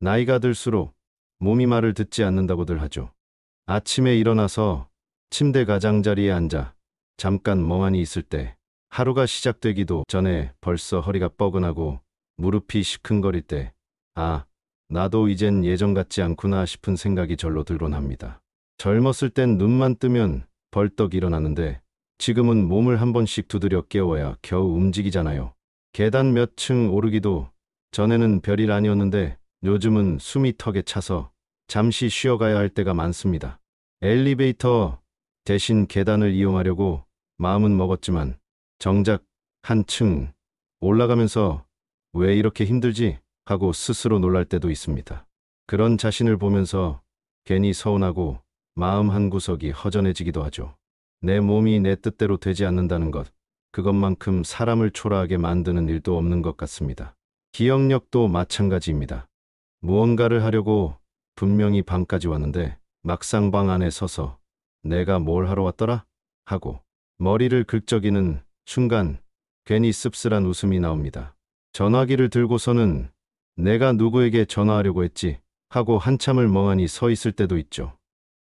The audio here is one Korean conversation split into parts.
나이가 들수록 몸이 말을 듣지 않는다고들 하죠. 아침에 일어나서 침대 가장자리에 앉아 잠깐 멍하니 있을 때 하루가 시작되기도 전에 벌써 허리가 뻐근하고 무릎이 시큰거릴 때, 아, 나도 이젠 예전 같지 않구나 싶은 생각이 절로 들곤 합니다. 젊었을 땐 눈만 뜨면 벌떡 일어나는데 지금은 몸을 한 번씩 두드려 깨워야 겨우 움직이잖아요. 계단 몇 층 오르기도 전에는 별일 아니었는데 요즘은 숨이 턱에 차서 잠시 쉬어가야 할 때가 많습니다. 엘리베이터 대신 계단을 이용하려고 마음은 먹었지만 정작 한층 올라가면서 왜 이렇게 힘들지? 하고 스스로 놀랄 때도 있습니다. 그런 자신을 보면서 괜히 서운하고 마음 한구석이 허전해지기도 하죠. 내 몸이 내 뜻대로 되지 않는다는 것, 그것만큼 사람을 초라하게 만드는 일도 없는 것 같습니다. 기억력도 마찬가지입니다. 무언가를 하려고 분명히 방까지 왔는데 막상 방 안에 서서 내가 뭘 하러 왔더라? 하고 머리를 긁적이는 순간 괜히 씁쓸한 웃음이 나옵니다. 전화기를 들고서는 내가 누구에게 전화하려고 했지? 하고 한참을 멍하니 서 있을 때도 있죠.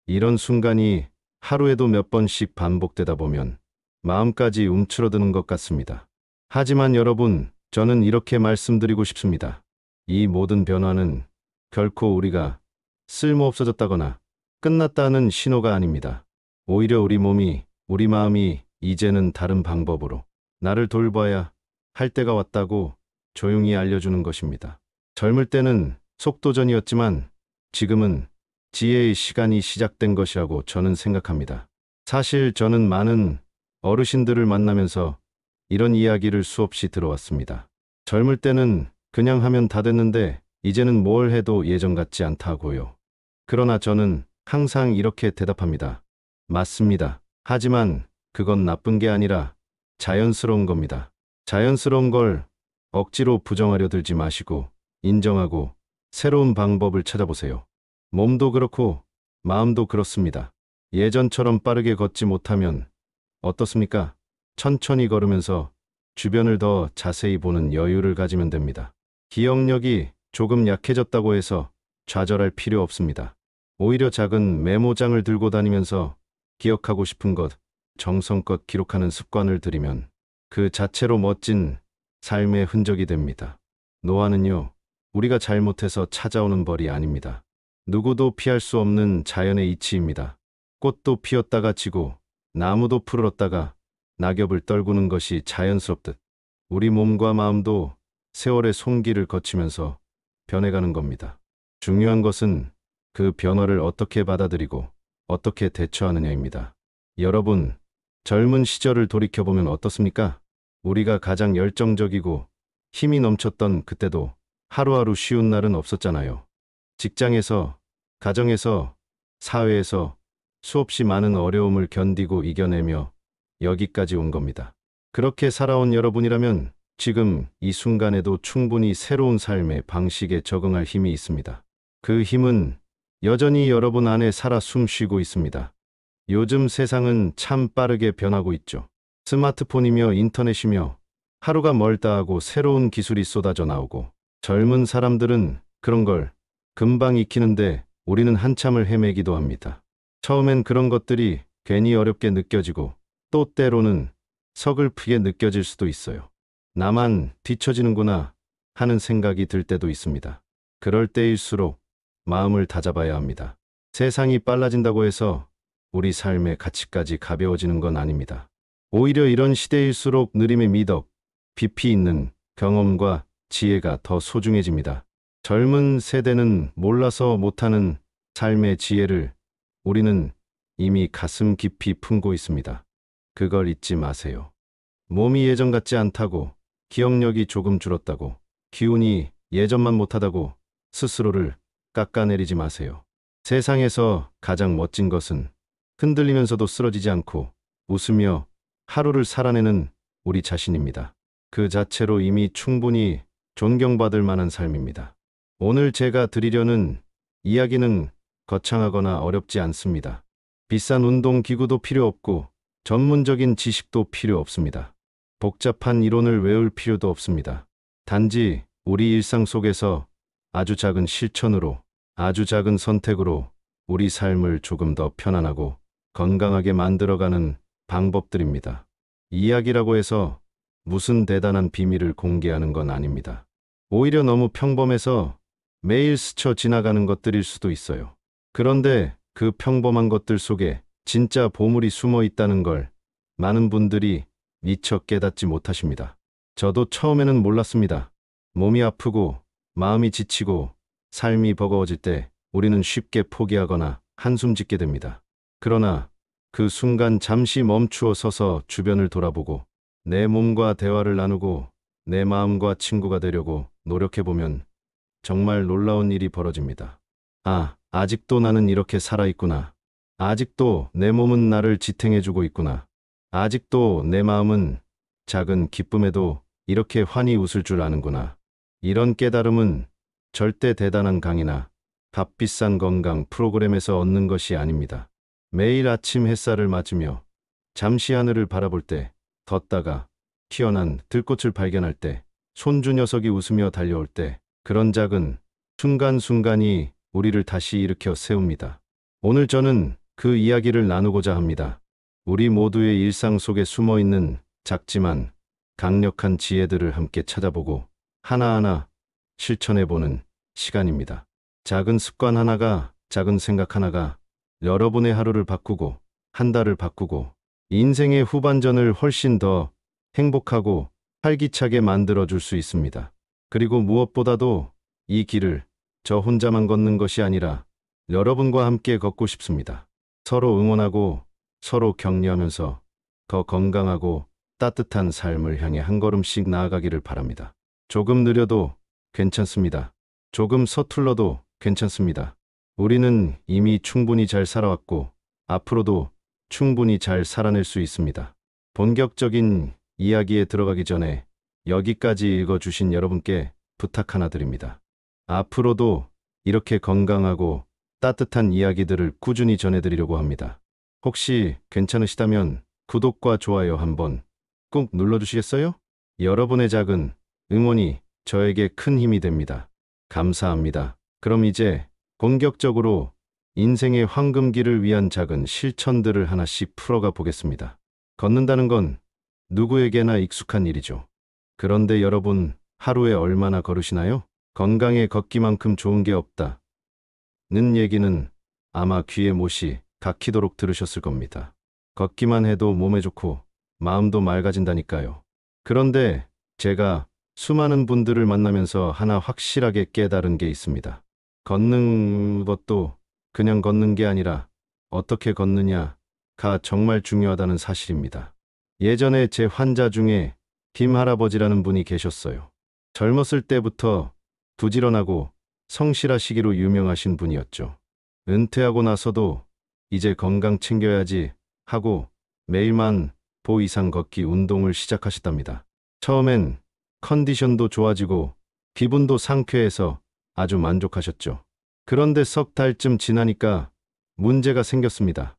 이런 순간이 하루에도 몇 번씩 반복되다 보면 마음까지 움츠러드는 것 같습니다. 하지만 여러분, 저는 이렇게 말씀드리고 싶습니다. 이 모든 변화는 결코 우리가 쓸모없어졌다거나 끝났다는 신호가 아닙니다. 오히려 우리 몸이, 우리 마음이 이제는 다른 방법으로 나를 돌봐야 할 때가 왔다고 조용히 알려주는 것입니다. 젊을 때는 속도전이었지만 지금은 지혜의 시간이 시작된 것이라고 저는 생각합니다. 사실 저는 많은 어르신들을 만나면서 이런 이야기를 수없이 들어왔습니다. 젊을 때는 그냥 하면 다 됐는데 이제는 뭘 해도 예전 같지 않다고요. 그러나 저는 항상 이렇게 대답합니다. 맞습니다. 하지만 그건 나쁜 게 아니라 자연스러운 겁니다. 자연스러운 걸 억지로 부정하려 들지 마시고 인정하고 새로운 방법을 찾아보세요. 몸도 그렇고 마음도 그렇습니다. 예전처럼 빠르게 걷지 못하면 어떻습니까? 천천히 걸으면서 주변을 더 자세히 보는 여유를 가지면 됩니다. 기억력이 조금 약해졌다고 해서 좌절할 필요 없습니다. 오히려 작은 메모장을 들고 다니면서 기억하고 싶은 것, 정성껏 기록하는 습관을 들이면 그 자체로 멋진 삶의 흔적이 됩니다. 노화는요, 우리가 잘못해서 찾아오는 벌이 아닙니다. 누구도 피할 수 없는 자연의 이치입니다. 꽃도 피었다가 지고 나무도 푸르렀다가 낙엽을 떨구는 것이 자연스럽듯 우리 몸과 마음도 세월의 손길을 거치면서 변해가는 겁니다. 중요한 것은 그 변화를 어떻게 받아들이고 어떻게 대처하느냐입니다. 여러분, 젊은 시절을 돌이켜보면 어떻습니까? 우리가 가장 열정적이고 힘이 넘쳤던 그때도 하루하루 쉬운 날은 없었잖아요. 직장에서, 가정에서, 사회에서 수없이 많은 어려움을 견디고 이겨내며 여기까지 온 겁니다. 그렇게 살아온 여러분이라면 지금 이 순간에도 충분히 새로운 삶의 방식에 적응할 힘이 있습니다. 그 힘은 여전히 여러분 안에 살아 숨쉬고 있습니다. 요즘 세상은 참 빠르게 변하고 있죠. 스마트폰이며 인터넷이며 하루가 멀다 하고 새로운 기술이 쏟아져 나오고 젊은 사람들은 그런 걸 금방 익히는데 우리는 한참을 헤매기도 합니다. 처음엔 그런 것들이 괜히 어렵게 느껴지고 또 때로는 서글프게 느껴질 수도 있어요. 나만 뒤처지는구나 하는 생각이 들 때도 있습니다. 그럴 때일수록 마음을 다잡아야 합니다. 세상이 빨라진다고 해서 우리 삶의 가치까지 가벼워지는 건 아닙니다. 오히려 이런 시대일수록 느림의 미덕, 깊이 있는 경험과 지혜가 더 소중해집니다. 젊은 세대는 몰라서 못하는 삶의 지혜를 우리는 이미 가슴 깊이 품고 있습니다. 그걸 잊지 마세요. 몸이 예전 같지 않다고, 기억력이 조금 줄었다고, 기운이 예전만 못하다고 스스로를 깎아내리지 마세요. 세상에서 가장 멋진 것은 흔들리면서도 쓰러지지 않고 웃으며 하루를 살아내는 우리 자신입니다. 그 자체로 이미 충분히 존경받을 만한 삶입니다. 오늘 제가 드리려는 이야기는 거창하거나 어렵지 않습니다. 비싼 운동 기구도 필요 없고 전문적인 지식도 필요 없습니다. 복잡한 이론을 외울 필요도 없습니다. 단지 우리 일상 속에서 아주 작은 실천으로, 아주 작은 선택으로 우리 삶을 조금 더 편안하고 건강하게 만들어가는 방법들입니다. 이야기라고 해서 무슨 대단한 비밀을 공개하는 건 아닙니다. 오히려 너무 평범해서 매일 스쳐 지나가는 것들일 수도 있어요. 그런데 그 평범한 것들 속에 진짜 보물이 숨어 있다는 걸 많은 분들이 미처 깨닫지 못하십니다. 저도 처음에는 몰랐습니다. 몸이 아프고 마음이 지치고 삶이 버거워질 때 우리는 쉽게 포기하거나 한숨 짓게 됩니다. 그러나 그 순간 잠시 멈추어 서서 주변을 돌아보고 내 몸과 대화를 나누고 내 마음과 친구가 되려고 노력해보면 정말 놀라운 일이 벌어집니다. 아, 아직도 나는 이렇게 살아있구나. 아직도 내 몸은 나를 지탱해주고 있구나. 아직도 내 마음은 작은 기쁨에도 이렇게 환히 웃을 줄 아는구나. 이런 깨달음은 절대 대단한 강의나 값비싼 건강 프로그램에서 얻는 것이 아닙니다. 매일 아침 햇살을 맞으며 잠시 하늘을 바라볼 때, 걷다가 튀어난 들꽃을 발견할 때, 손주 녀석이 웃으며 달려올 때, 그런 작은 순간순간이 우리를 다시 일으켜 세웁니다. 오늘 저는 그 이야기를 나누고자 합니다. 우리 모두의 일상 속에 숨어 있는 작지만 강력한 지혜들을 함께 찾아보고 하나하나 실천해보는 시간입니다. 작은 습관 하나가, 작은 생각 하나가 여러분의 하루를 바꾸고, 한 달을 바꾸고, 인생의 후반전을 훨씬 더 행복하고 활기차게 만들어줄 수 있습니다. 그리고 무엇보다도 이 길을 저 혼자만 걷는 것이 아니라 여러분과 함께 걷고 싶습니다. 서로 응원하고 서로 격려하면서 더 건강하고 따뜻한 삶을 향해 한 걸음씩 나아가기를 바랍니다. 조금 느려도 괜찮습니다. 조금 서툴러도 괜찮습니다. 우리는 이미 충분히 잘 살아왔고 앞으로도 충분히 잘 살아낼 수 있습니다. 본격적인 이야기에 들어가기 전에 여기까지 읽어주신 여러분께 부탁 하나 드립니다. 앞으로도 이렇게 건강하고 따뜻한 이야기들을 꾸준히 전해드리려고 합니다. 혹시 괜찮으시다면 구독과 좋아요 한번 꼭 눌러주시겠어요? 여러분의 작은 응원이 저에게 큰 힘이 됩니다. 감사합니다. 그럼 이제 본격적으로 인생의 황금길을 위한 작은 실천들을 하나씩 풀어가 보겠습니다. 걷는다는 건 누구에게나 익숙한 일이죠. 그런데 여러분, 하루에 얼마나 걸으시나요? 건강에 걷기만큼 좋은 게 없다. 는 얘기는 아마 귀에 못이 박히도록 들으셨을 겁니다. 걷기만 해도 몸에 좋고 마음도 맑아진다니까요. 그런데 제가 수많은 분들을 만나면서 하나 확실하게 깨달은 게 있습니다. 걷는 것도 그냥 걷는 게 아니라 어떻게 걷느냐가 정말 중요하다는 사실입니다. 예전에 제 환자 중에 김 할아버지라는 분이 계셨어요. 젊었을 때부터 부지런하고 성실하시기로 유명하신 분이었죠. 은퇴하고 나서도 이제 건강 챙겨야지 하고 매일만 보 이상 걷기 운동을 시작하셨답니다. 처음엔 컨디션도 좋아지고 기분도 상쾌해서 아주 만족하셨죠. 그런데 석 달쯤 지나니까 문제가 생겼습니다.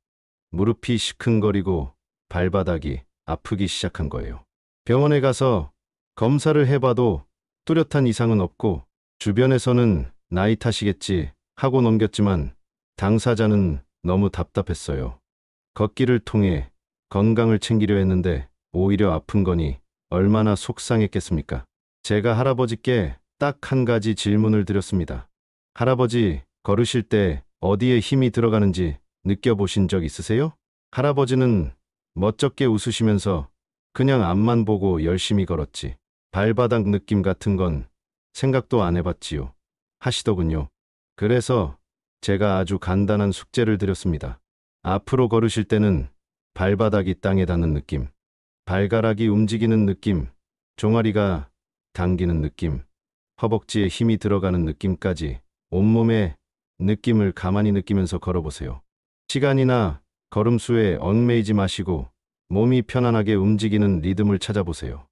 무릎이 시큰거리고 발바닥이 아프기 시작한 거예요. 병원에 가서 검사를 해봐도 뚜렷한 이상은 없고 주변에서는 나이 탓이겠지 하고 넘겼지만 당사자는 너무 답답했어요. 걷기를 통해 건강을 챙기려 했는데 오히려 아픈 거니 얼마나 속상했겠습니까? 제가 할아버지께 딱 한 가지 질문을 드렸습니다. 할아버지, 걸으실 때 어디에 힘이 들어가는지 느껴보신 적 있으세요? 할아버지는 멋쩍게 웃으시면서 그냥 앞만 보고 열심히 걸었지. 발바닥 느낌 같은 건 생각도 안 해봤지요. 하시더군요. 그래서 제가 아주 간단한 숙제를 드렸습니다. 앞으로 걸으실 때는 발바닥이 땅에 닿는 느낌, 발가락이 움직이는 느낌, 종아리가 당기는 느낌, 허벅지에 힘이 들어가는 느낌까지 온몸의 느낌을 가만히 느끼면서 걸어보세요. 시간이나 걸음수에 얽매이지 마시고 몸이 편안하게 움직이는 리듬을 찾아보세요.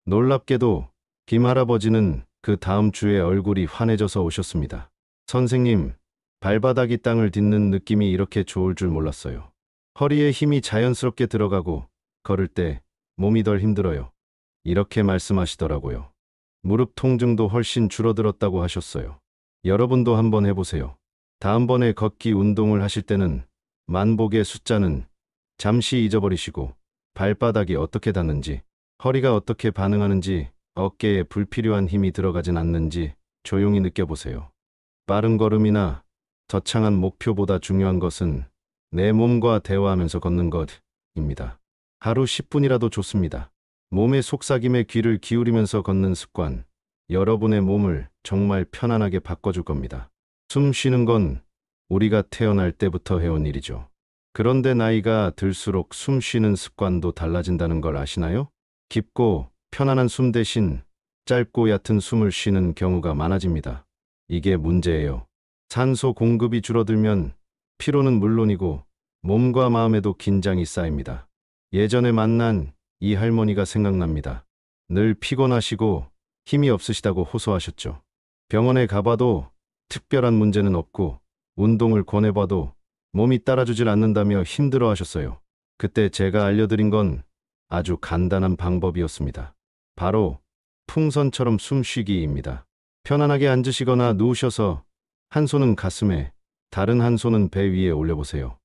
놀랍게도 김 할아버지는 그 다음 주에 얼굴이 환해져서 오셨습니다. 선생님, 발바닥이 땅을 딛는 느낌이 이렇게 좋을 줄 몰랐어요. 허리에 힘이 자연스럽게 들어가고 걸을 때 몸이 덜 힘들어요. 이렇게 말씀하시더라고요. 무릎 통증도 훨씬 줄어들었다고 하셨어요. 여러분도 한번 해보세요. 다음번에 걷기 운동을 하실 때는 만복의 숫자는 잠시 잊어버리시고 발바닥이 어떻게 닿는지, 허리가 어떻게 반응하는지, 어깨에 불필요한 힘이 들어가진 않는지 조용히 느껴보세요. 빠른 걸음이나 거창한 목표보다 중요한 것은 내 몸과 대화하면서 걷는 것입니다. 하루 10분이라도 좋습니다. 몸의 속삭임에 귀를 기울이면서 걷는 습관, 여러분의 몸을 정말 편안하게 바꿔줄 겁니다. 숨 쉬는 건 우리가 태어날 때부터 해온 일이죠. 그런데 나이가 들수록 숨 쉬는 습관도 달라진다는 걸 아시나요? 깊고 편안한 숨 대신 짧고 얕은 숨을 쉬는 경우가 많아집니다. 이게 문제예요. 산소 공급이 줄어들면 피로는 물론이고 몸과 마음에도 긴장이 쌓입니다. 예전에 만난 이 할머니가 생각납니다. 늘 피곤하시고 힘이 없으시다고 호소하셨죠. 병원에 가봐도 특별한 문제는 없고 운동을 권해봐도 몸이 따라주질 않는다며 힘들어하셨어요. 그때 제가 알려드린 건 아주 간단한 방법이었습니다. 바로 풍선처럼 숨쉬기입니다. 편안하게 앉으시거나 누우셔서 한 손은 가슴에, 다른 한 손은 배 위에 올려보세요.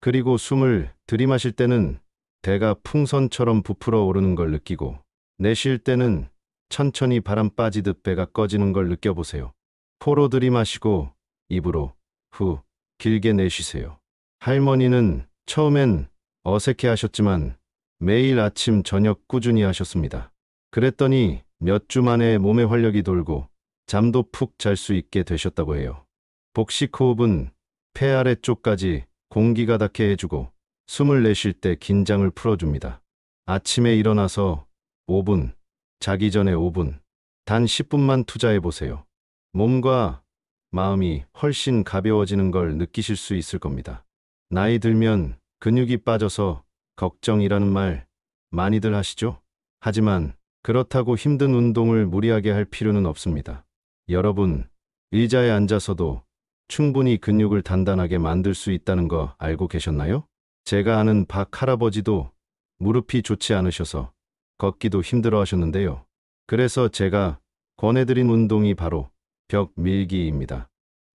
그리고 숨을 들이마실 때는 대가 풍선처럼 부풀어 오르는 걸 느끼고, 내쉴 때는 천천히 바람 빠지듯 배가 꺼지는 걸 느껴보세요. 코로 들이마시고 입으로 후 길게 내쉬세요. 할머니는 처음엔 어색해 하셨지만 매일 아침 저녁 꾸준히 하셨습니다. 그랬더니 몇 주 만에 몸에 활력이 돌고 잠도 푹 잘 수 있게 되셨다고 해요. 복식 호흡은 폐 아래쪽까지 공기가 닿게 해주고 숨을 내쉴 때 긴장을 풀어줍니다. 아침에 일어나서 5분, 자기 전에 5분, 단 10분만 투자해 보세요. 몸과 마음이 훨씬 가벼워지는 걸 느끼실 수 있을 겁니다. 나이 들면 근육이 빠져서 걱정이라는 말 많이들 하시죠? 하지만 그렇다고 힘든 운동을 무리하게 할 필요는 없습니다. 여러분, 의자에 앉아서도 충분히 근육을 단단하게 만들 수 있다는 거 알고 계셨나요? 제가 아는 박 할아버지도 무릎이 좋지 않으셔서 걷기도 힘들어 하셨는데요. 그래서 제가 권해드린 운동이 바로 벽 밀기입니다.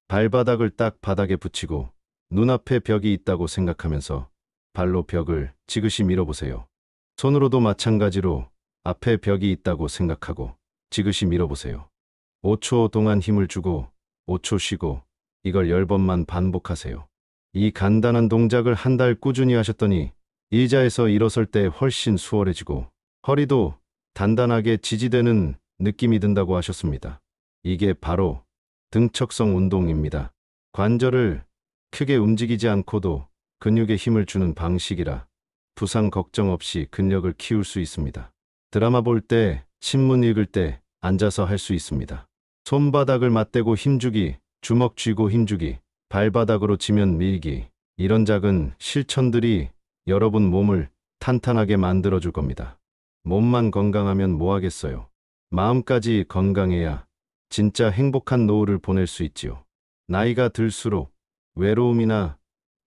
발바닥을 딱 바닥에 붙이고 눈앞에 벽이 있다고 생각하면서 발로 벽을 지그시 밀어보세요. 손으로도 마찬가지로 앞에 벽이 있다고 생각하고 지그시 밀어보세요. 5초 동안 힘을 주고 5초 쉬고 이걸 10번만 반복하세요. 이 간단한 동작을 한 달 꾸준히 하셨더니 의자에서 일어설 때 훨씬 수월해지고 허리도 단단하게 지지되는 느낌이 든다고 하셨습니다. 이게 바로 등척성 운동입니다. 관절을 크게 움직이지 않고도 근육에 힘을 주는 방식이라 부상 걱정 없이 근력을 키울 수 있습니다. 드라마 볼 때, 신문 읽을 때 앉아서 할 수 있습니다. 손바닥을 맞대고 힘주기, 주먹 쥐고 힘주기, 발바닥으로 치면 밀기, 이런 작은 실천들이 여러분 몸을 탄탄하게 만들어줄 겁니다. 몸만 건강하면 뭐 하겠어요. 마음까지 건강해야 진짜 행복한 노후를 보낼 수 있지요. 나이가 들수록 외로움이나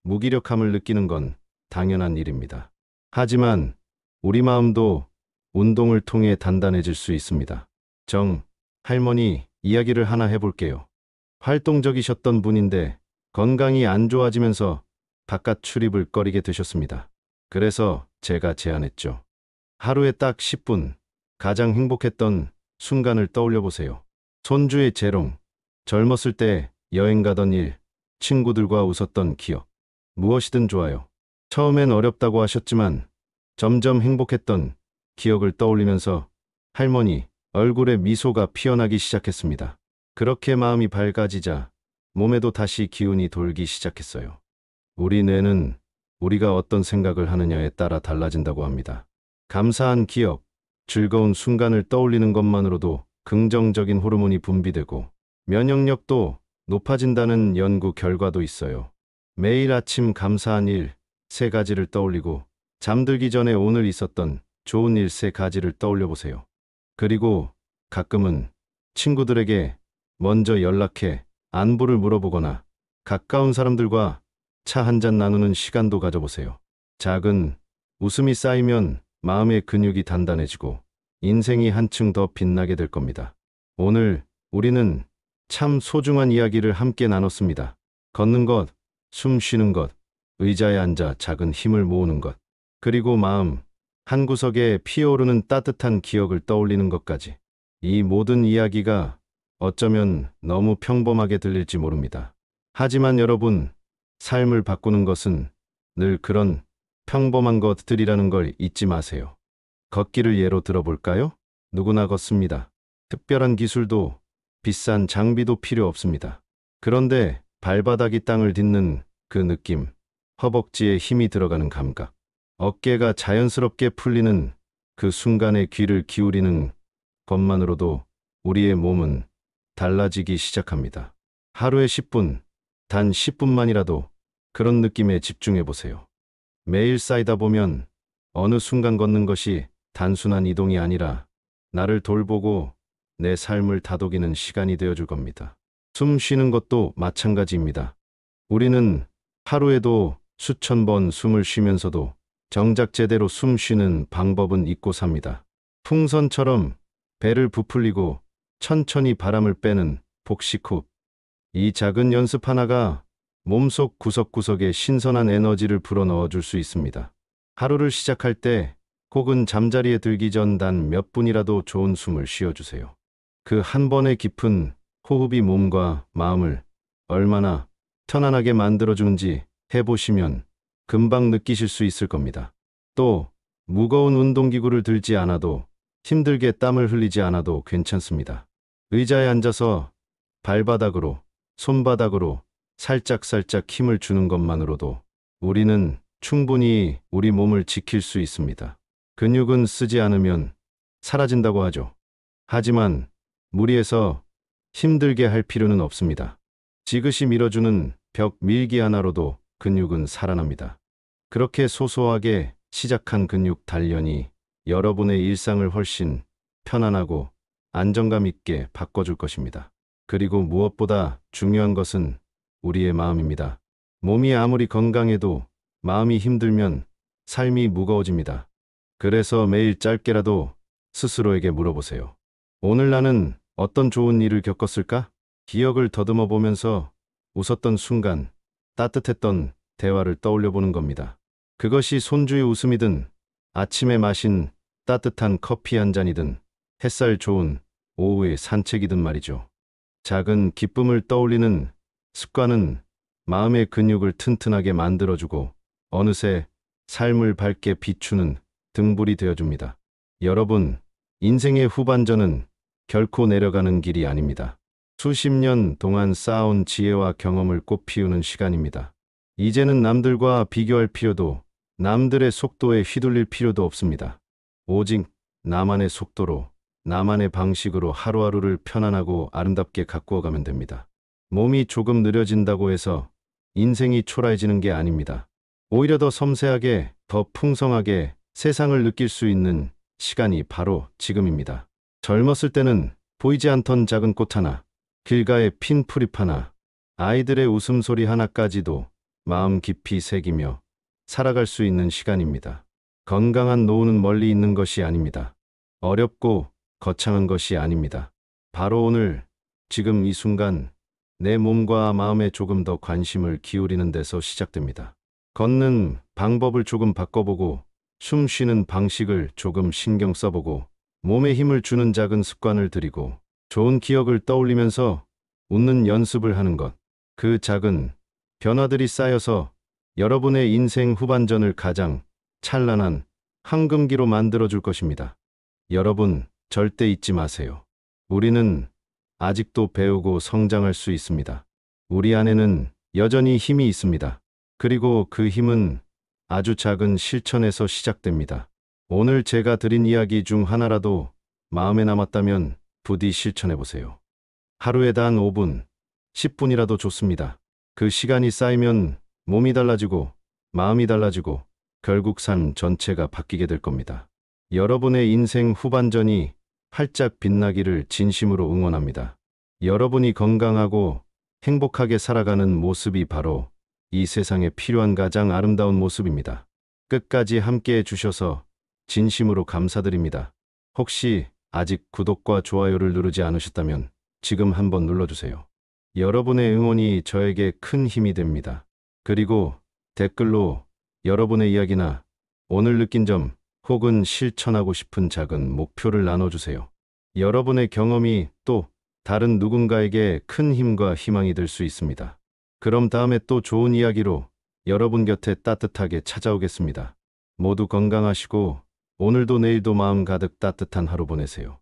무기력함을 느끼는 건 당연한 일입니다. 하지만 우리 마음도 운동을 통해 단단해질 수 있습니다. 할머니 이야기를 하나 해볼게요. 활동적이셨던 분인데 건강이 안 좋아지면서 바깥 출입을 꺼리게 되셨습니다. 그래서 제가 제안했죠. 하루에 딱 10분 가장 행복했던 순간을 떠올려 보세요. 손주의 재롱, 젊었을 때 여행 가던 일, 친구들과 웃었던 기억, 무엇이든 좋아요. 처음엔 어렵다고 하셨지만 점점 행복했던 기억을 떠올리면서 할머니 얼굴에 미소가 피어나기 시작했습니다. 그렇게 마음이 밝아지자 몸에도 다시 기운이 돌기 시작했어요. 우리 뇌는 우리가 어떤 생각을 하느냐에 따라 달라진다고 합니다. 감사한 기억, 즐거운 순간을 떠올리는 것만으로도 긍정적인 호르몬이 분비되고 면역력도 높아진다는 연구 결과도 있어요. 매일 아침 감사한 일 3가지를 떠올리고 잠들기 전에 오늘 있었던 좋은 일 3가지를 떠올려 보세요. 그리고 가끔은 친구들에게 먼저 연락해 안부를 물어보거나 가까운 사람들과 차 한잔 나누는 시간도 가져보세요. 작은 웃음이 쌓이면 마음의 근육이 단단해지고 인생이 한층 더 빛나게 될 겁니다. 오늘 우리는 참 소중한 이야기를 함께 나눴습니다. 걷는 것, 숨 쉬는 것, 의자에 앉아 작은 힘을 모으는 것, 그리고 마음 한구석에 피어오르는 따뜻한 기억을 떠올리는 것까지. 이 모든 이야기가 어쩌면 너무 평범하게 들릴지 모릅니다. 하지만 여러분, 삶을 바꾸는 것은 늘 그런 평범한 것들이라는 걸 잊지 마세요. 걷기를 예로 들어볼까요? 누구나 걷습니다. 특별한 기술도 비싼 장비도 필요 없습니다. 그런데 발바닥이 땅을 딛는 그 느낌, 허벅지에 힘이 들어가는 감각, 어깨가 자연스럽게 풀리는 그 순간에 귀를 기울이는 것만으로도 우리의 몸은 달라지기 시작합니다. 하루에 10분, 단 10분만이라도 그런 느낌에 집중해 보세요. 매일 쌓이다 보면 어느 순간 걷는 것이 단순한 이동이 아니라 나를 돌보고 내 삶을 다독이는 시간이 되어줄 겁니다. 숨 쉬는 것도 마찬가지입니다. 우리는 하루에도 수천 번 숨을 쉬면서도 정작 제대로 숨 쉬는 방법은 잊고 삽니다. 풍선처럼 배를 부풀리고 천천히 바람을 빼는 복식호흡. 이 작은 연습 하나가 몸속 구석구석에 신선한 에너지를 불어넣어 줄 수 있습니다. 하루를 시작할 때 혹은 잠자리에 들기 전 단 몇 분이라도 좋은 숨을 쉬어주세요. 그 한 번의 깊은 호흡이 몸과 마음을 얼마나 편안하게 만들어주는지 해보시면 금방 느끼실 수 있을 겁니다. 또 무거운 운동기구를 들지 않아도 힘들게 땀을 흘리지 않아도 괜찮습니다. 의자에 앉아서 발바닥으로, 손바닥으로 살짝살짝 힘을 주는 것만으로도 우리는 충분히 우리 몸을 지킬 수 있습니다. 근육은 쓰지 않으면 사라진다고 하죠. 하지만 무리해서 힘들게 할 필요는 없습니다. 지그시 밀어주는 벽 밀기 하나로도 근육은 살아납니다. 그렇게 소소하게 시작한 근육 단련이 여러분의 일상을 훨씬 편안하고 안정감 있게 바꿔줄 것입니다. 그리고 무엇보다 중요한 것은 우리의 마음입니다. 몸이 아무리 건강해도 마음이 힘들면 삶이 무거워집니다. 그래서 매일 짧게라도 스스로에게 물어보세요. 오늘 나는 어떤 좋은 일을 겪었을까? 기억을 더듬어 보면서 웃었던 순간, 따뜻했던 대화를 떠올려 보는 겁니다. 그것이 손주의 웃음이든, 아침에 마신 따뜻한 커피 한 잔이든, 햇살 좋은 오후의 산책이든 말이죠. 작은 기쁨을 떠올리는 습관은 마음의 근육을 튼튼하게 만들어주고 어느새 삶을 밝게 비추는 등불이 되어줍니다. 여러분, 인생의 후반전은 결코 내려가는 길이 아닙니다. 수십 년 동안 쌓아온 지혜와 경험을 꽃피우는 시간입니다. 이제는 남들과 비교할 필요도, 남들의 속도에 휘둘릴 필요도 없습니다. 오직 나만의 속도로, 나만의 방식으로 하루하루를 편안하고 아름답게 가꾸어 가면 됩니다. 몸이 조금 느려진다고 해서 인생이 초라해지는 게 아닙니다. 오히려 더 섬세하게, 더 풍성하게 세상을 느낄 수 있는 시간이 바로 지금입니다. 젊었을 때는 보이지 않던 작은 꽃 하나, 길가의 핀 풀잎 하나, 아이들의 웃음소리 하나까지도 마음 깊이 새기며 살아갈 수 있는 시간입니다. 건강한 노후는 멀리 있는 것이 아닙니다. 어렵고 거창한 것이 아닙니다. 바로 오늘, 지금 이 순간 내 몸과 마음에 조금 더 관심을 기울이는 데서 시작됩니다. 걷는 방법을 조금 바꿔보고, 숨 쉬는 방식을 조금 신경 써보고, 몸에 힘을 주는 작은 습관을 들이고, 좋은 기억을 떠올리면서 웃는 연습을 하는 것. 그 작은 변화들이 쌓여서 여러분의 인생 후반전을 가장 찬란한 황금기로 만들어줄 것입니다. 여러분, 절대 잊지 마세요. 우리는 아직도 배우고 성장할 수 있습니다. 우리 안에는 여전히 힘이 있습니다. 그리고 그 힘은 아주 작은 실천에서 시작됩니다. 오늘 제가 드린 이야기 중 하나라도 마음에 남았다면 부디 실천해 보세요. 하루에 단 5분, 10분이라도 좋습니다. 그 시간이 쌓이면 몸이 달라지고 마음이 달라지고 결국 삶 전체가 바뀌게 될 겁니다. 여러분의 인생 후반전이 활짝 빛나기를 진심으로 응원합니다. 여러분이 건강하고 행복하게 살아가는 모습이 바로 이 세상에 필요한 가장 아름다운 모습입니다. 끝까지 함께 해주셔서 진심으로 감사드립니다. 혹시 아직 구독과 좋아요를 누르지 않으셨다면 지금 한번 눌러주세요. 여러분의 응원이 저에게 큰 힘이 됩니다. 그리고 댓글로 여러분의 이야기나 오늘 느낀 점 혹은 실천하고 싶은 작은 목표를 나눠주세요. 여러분의 경험이 또 다른 누군가에게 큰 힘과 희망이 될 수 있습니다. 그럼 다음에 또 좋은 이야기로 여러분 곁에 따뜻하게 찾아오겠습니다. 모두 건강하시고 오늘도 내일도 마음 가득 따뜻한 하루 보내세요.